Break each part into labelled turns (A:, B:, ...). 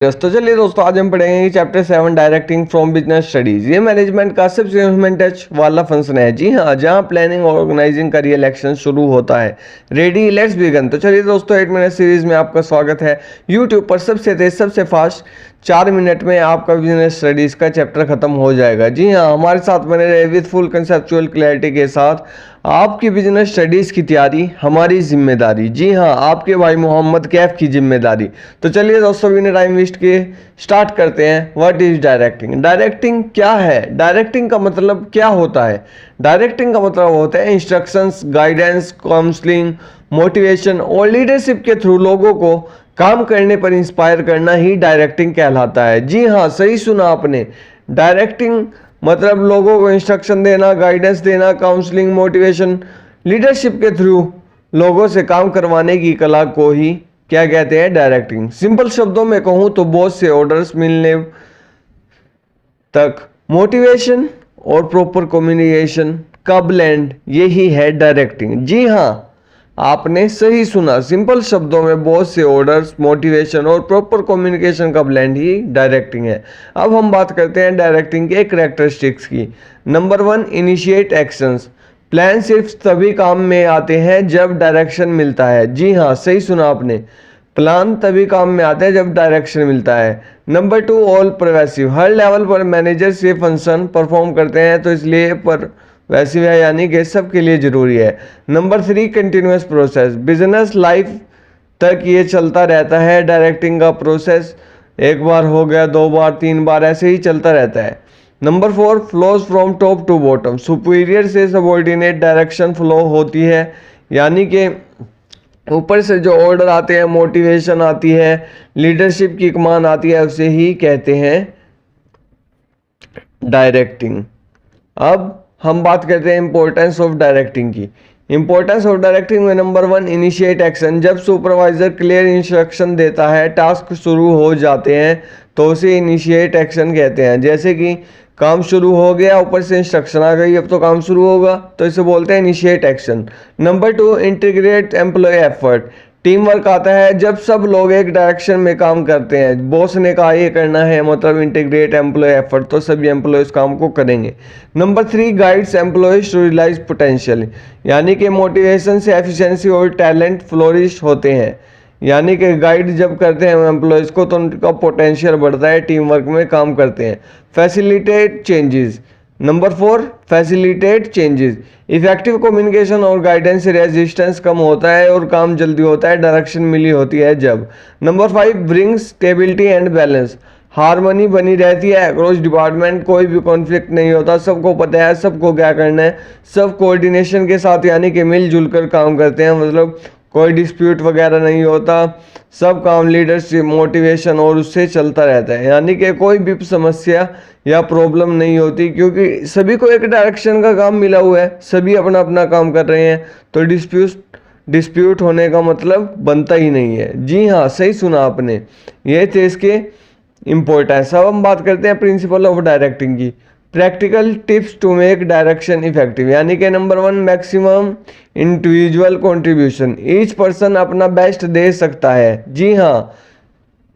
A: तो चलिए दोस्तों, आज हम पढ़ेंगे chapter 7 directing from business studies. ये मैनेजमेंट का सबसे ह्यूमन टच वाला फंक्शन है। जी हाँ, जहाँ प्लानिंग और ऑर्गेनाइजिंग का रियल एक्शन शुरू होता है। Ready, let's begin. तो चलिए दोस्तों, 8 मिनट सीरीज में आपका स्वागत है। यूट्यूब पर सबसे तेज सबसे फास्ट 4 मिनट में आपका बिजनेस स्टडीज का चैप्टर खत्म हो जाएगा। जी हाँ, हमारे साथ बने रहे विद फुल कंसेप्चुअल क्लैरिटी के साथ। आपकी बिजनेस स्टडीज की तैयारी हमारी जिम्मेदारी। जी हाँ, आपके भाई मोहम्मद कैफ की जिम्मेदारी। तो चलिए दोस्तों, बिना टाइम वेस्ट के स्टार्ट करते हैं। What is directing? डायरेक्टिंग क्या है? डायरेक्टिंग का मतलब क्या होता है? डायरेक्टिंग का मतलब होता है इंस्ट्रक्शंस, गाइडेंस, काउंसलिंग, मोटिवेशन और लीडरशिप के थ्रू लोगों को काम करने पर इंस्पायर करना ही डायरेक्टिंग कहलाता है। जी हाँ, सही सुना आपने। डायरेक्टिंग मतलब लोगों को इंस्ट्रक्शन देना, गाइडेंस देना, काउंसलिंग, मोटिवेशन, लीडरशिप के थ्रू लोगों से काम करवाने की कला को ही क्या कहते हैं? डायरेक्टिंग। सिंपल शब्दों में कहूं तो बॉस से ऑर्डर्स मिलने तक मोटिवेशन और प्रॉपर कम्युनिकेशन का ब्लेंड, यही है डायरेक्टिंग। जी हाँ, आपने सही सुना। सिंपल शब्दों में बॉस से ऑर्डर्स, मोटिवेशन और प्रॉपर कम्युनिकेशन का ब्लेंड ही डायरेक्टिंग है। अब हम बात करते हैं डायरेक्टिंग के कैरेक्टरिस्टिक्स की। Number 1, initiate actions. प्लान सिर्फ तभी काम में आते हैं जब डायरेक्शन मिलता है। जी हाँ, सही सुना आपने। प्लान तभी काम में आते हैं जब डायरेक्शन मिलता है। Number 2, all pervasive. हर लेवल पर मैनेजर से फंक्शन परफॉर्म करते हैं, तो इसलिए पर वैसे है, यानी कि सबके लिए जरूरी है। Number 3, continuous process. Business life तक ये चलता रहता है। डायरेक्टिंग का प्रोसेस एक बार हो गया, 2 बार, 3 बार, ऐसे ही चलता रहता है। Number 4, flows from top to bottom. Superior से सबॉर्डिनेट डायरेक्शन फ्लो होती है, यानी कि ऊपर से जो ऑर्डर आते हैं, मोटिवेशन आती है, लीडरशिप की कमान आती है, उसे ही कहते हैं डायरेक्टिंग। अब हम बात करते हैं इंपॉर्टेंस ऑफ डायरेक्टिंग की। इंपॉर्टेंस ऑफ डायरेक्टिंग में नंबर 1, इनिशिएट एक्शन। जब सुपरवाइजर क्लियर इंस्ट्रक्शन देता है, टास्क शुरू हो जाते हैं, तो उसे इनिशिएट एक्शन कहते हैं। जैसे कि काम शुरू हो गया, ऊपर से इंस्ट्रक्शन आ गई, अब तो काम शुरू होगा, तो इसे बोलते हैं initiate action. Number 2, integrate employ effort. Team work आता है जब सब लोग एक डायरेक्शन में काम करते हैं। बॉस ने कहा ये करना है, मतलब इंटीग्रेट एम्प्लॉय एफर्ट, तो सभी एम्प्लॉयज काम को करेंगे। Number 3, guides employees to realise potential. यानी कि मोटिवेशन से एफिशिएंसी और टैलेंट फ्लोरिश होते हैं। यानी कि गाइड जब करते हैं एम्प्लॉयज को, तो उनका पोटेंशियल बढ़ता है, टीम वर्क में काम करते हैं। Facilitate changes. Number 4, facilitate changes. Effective communication और गाइडेंस से रेजिस्टेंस कम होता है और काम जल्दी होता है, डायरेक्शन मिली होती है जब। Number 5, brings stability and balance. Harmony बनी रहती है अक्रॉस डिपार्टमेंट, कोई भी कॉन्फ्लिक्ट नहीं होता, सबको पता है सबको क्या करना है, सब कोऑर्डिनेशन के साथ यानी कि मिलजुल कर काम करते हैं, मतलब कोई डिस्प्यूट वगैरह नहीं होता, सब काम लीडरशिप, मोटिवेशन और उससे चलता रहता है, यानी कि कोई भी समस्या या प्रॉब्लम नहीं होती, क्योंकि सभी को एक डायरेक्शन का काम मिला हुआ है, सभी अपना अपना काम कर रहे हैं, तो डिस्प्यूट होने का मतलब बनता ही नहीं है। जी हाँ, सही सुना आपने। ये थे इसके इम्पोर्टेंस। अब हम बात करते हैं प्रिंसिपल ऑफ डायरेक्टिंग की। Practical tips to make direction effective, यानी कि number 1, maximum individual contribution. Each person अपना बेस्ट दे सकता है। जी हाँ,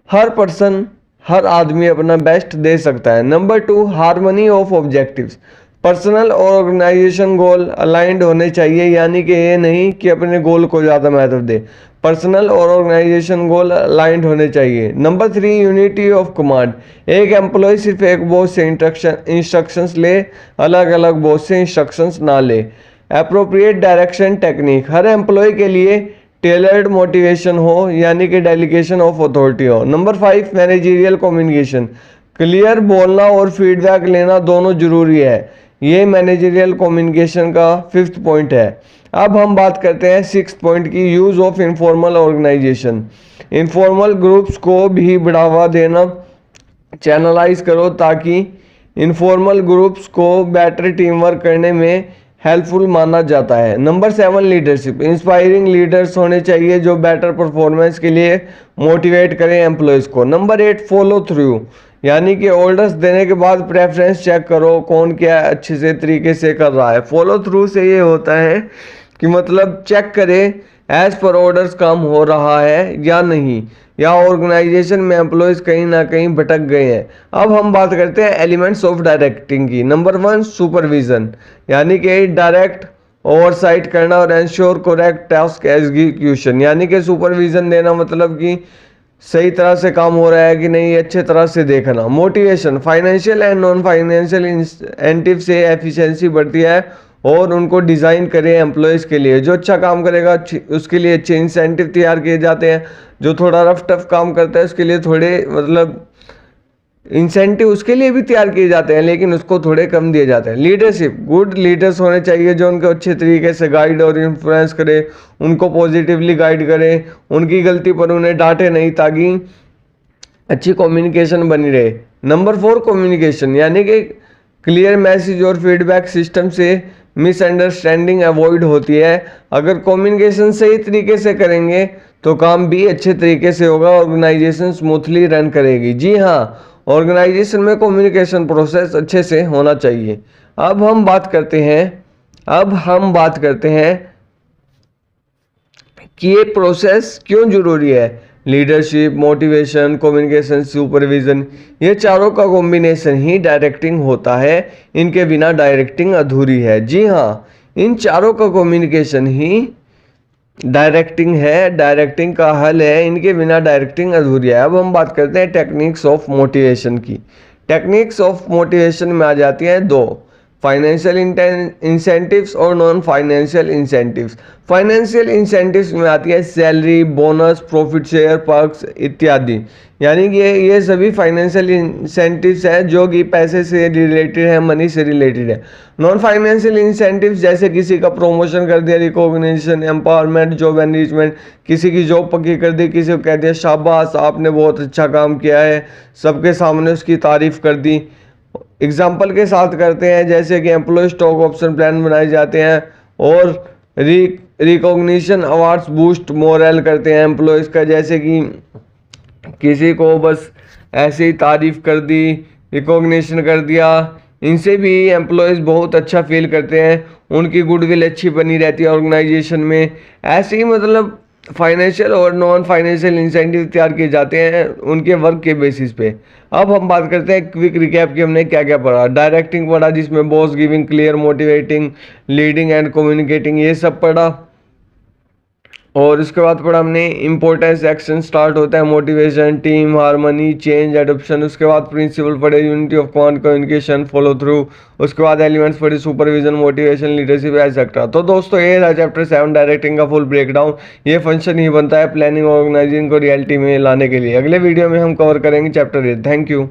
A: हर आदमी अपना बेस्ट दे सकता है। Number 2, harmony of objectives. Personal और ऑर्गेनाइजेशन गोल अलाइंड होने चाहिए, यानी कि ये नहीं कि अपने गोल को ज़्यादा महत्व दे, पर्सनल और ऑर्गेनाइजेशन गोल अलाइंड होने चाहिए। Number 3, unity of command. एक एम्प्लॉय सिर्फ एक बॉस से इंस्ट्रक्शंस ले, अलग अलग बॉस से इंस्ट्रक्शंस ना ले। Appropriate direction technique. हर एम्प्लॉय के लिए टेलर्ड मोटिवेशन हो, यानी कि डेलीगेशन ऑफ अथॉरिटी हो। Number 5, managerial communication. क्लियर बोलना और फीडबैक लेना दोनों जरूरी है। ये मैनेजरियल कम्युनिकेशन का 5th पॉइंट है। अब हम बात करते हैं 6th पॉइंट की, use of informal organisation. Informal groups को भी बढ़ावा देना, चैनलाइज करो, ताकि इनफॉर्मल ग्रुप्स को बेटर टीम वर्क करने में हेल्पफुल माना जाता है। Number 7, leadership. इंस्पायरिंग लीडर्स होने चाहिए जो बेटर परफॉर्मेंस के लिए मोटिवेट करें एम्प्लॉयज़ को। Number 8, follow through. यानी कि ऑर्डर्स देने के बाद प्रेफरेंस चेक करो, कौन क्या अच्छे से तरीके से कर रहा है। फॉलो थ्रू से ये होता है कि मतलब चेक करें एज पर ऑर्डर्स काम हो रहा है या नहीं। या ऑर्गेनाइजेशन में एम्प्लॉयज कहीं ना कहीं भटक गए हैं। अब हम बात करते हैं एलिमेंट्स ऑफ डायरेक्टिंग की। नंबर 1 सुपरविजन, यानी कि डायरेक्ट ओवरसाइट करना और एंश्योर करेक्ट टास्क एग्जीक्यूशन, यानी कि सुपरविजन देना मतलब कि सही तरह से काम हो रहा है कि नहीं, अच्छे तरह से देखना। Motivation, financial and non financial incentive से एफिशिएंसी बढ़ती है और उनको डिज़ाइन करें एम्प्लॉयज़ के लिए। जो अच्छा काम करेगा उसके लिए अच्छे इंसेंटिव तैयार किए जाते हैं। जो थोड़ा रफ टफ काम करता है उसके लिए थोड़े मतलब इंसेंटिव उसके लिए भी तैयार किए जाते हैं, लेकिन उसको थोड़े कम दिए जाते हैं। लीडरशिप, गुड लीडर्स होने चाहिए जो उनको अच्छे तरीके से गाइड और इन्फ्लुएंस करे, उनको पॉजिटिवली गाइड करे, उनकी गलती पर उन्हें डांटे नहीं, ताकि अच्छी कम्युनिकेशन बनी रहे। नंबर 4 कम्युनिकेशन, यानी कि क्लियर मैसेज और फीडबैक सिस्टम से मिसअंडरस्टैंडिंग अवॉइड होती है। अगर कम्युनिकेशन सही तरीके से करेंगे तो काम भी अच्छे तरीके से होगा, ऑर्गेनाइजेशन स्मूथली रन करेगी। जी हाँ, ऑर्गेनाइजेशन में कम्युनिकेशन प्रोसेस अच्छे से होना चाहिए। अब हम बात करते हैं कि ये प्रोसेस क्यों जरूरी है। लीडरशिप, मोटिवेशन, कम्युनिकेशन, सुपरविजन, ये चारों का कॉम्बिनेशन ही डायरेक्टिंग होता है। इनके बिना डायरेक्टिंग अधूरी है। जी हाँ, इन चारों का कम्युनिकेशन ही डायरेक्टिंग है, डायरेक्टिंग का हल है। इनके बिना डायरेक्टिंग अधूरी है। अब हम बात करते हैं टेक्निक्स ऑफ मोटिवेशन की। टेक्निक्स ऑफ मोटिवेशन में आ जाती हैं 2, फाइनेंशियल इंसेंटिव्स और non financial incentives. Financial incentives में आती है salary, bonus, profit share, perks इत्यादि, यानी कि ये सभी फाइनेंशियल इंसेंटिव्स हैं जो कि पैसे से रिलेटेड है, मनी से रिलेटेड है। नॉन फाइनेंशियल इंसेंटिव्स जैसे किसी का प्रमोशन कर दिया, रिकॉग्निशन, एम्पावरमेंट, जॉब एनरिचमेंट, किसी की जॉब पक्की कर दी, किसी को कह दिया शाबाश आपने बहुत अच्छा काम किया है, सबके सामने उसकी तारीफ कर दी। एग्जाम्पल के साथ करते हैं, जैसे कि एम्प्लॉय स्टॉक ऑप्शन प्लान बनाए जाते हैं और रिकॉग्निशन अवार्ड्स बूस्ट मोरल करते हैं एम्प्लॉयज़ का, जैसे कि किसी को बस ऐसे ही तारीफ कर दी, रिकॉग्निशन कर दिया, इनसे भी एम्प्लॉयज़ बहुत अच्छा फील करते हैं, उनकी गुडविल अच्छी बनी रहती है ऑर्गेनाइजेशन में। ऐसे ही मतलब फाइनेंशियल और नॉन फाइनेंशियल इंसेंटिव तैयार किए जाते हैं उनके वर्क के बेसिस पे। अब हम बात करते हैं क्विक रिकैप की, हमने क्या क्या पढ़ा। डायरेक्टिंग पढ़ा जिसमें boss giving, clear, motivating, leading and communicating, ये सब पढ़ा। और उसके बाद पढ़ा हमने इंपॉर्टेंस, एक्शन स्टार्ट होता है, motivation, team, harmony, change, adoption. उसके बाद प्रिंसिपल पढ़े, unity of command, communication, follow through. उसके बाद एलिमेंट्स पढ़े, सुपरविजन, मोटिवेशन, लीडरशिप एटसेट्रा। तो दोस्तों ये रहा चैप्टर 7 डायरेक्टिंग का फुल ब्रेकडाउन। ये फंक्शन ही बनता है प्लानिंग ऑर्गेनाइजिंग को रियलिटी में लाने के लिए। अगले वीडियो में हम कवर करेंगे चैप्टर 8। Thank you.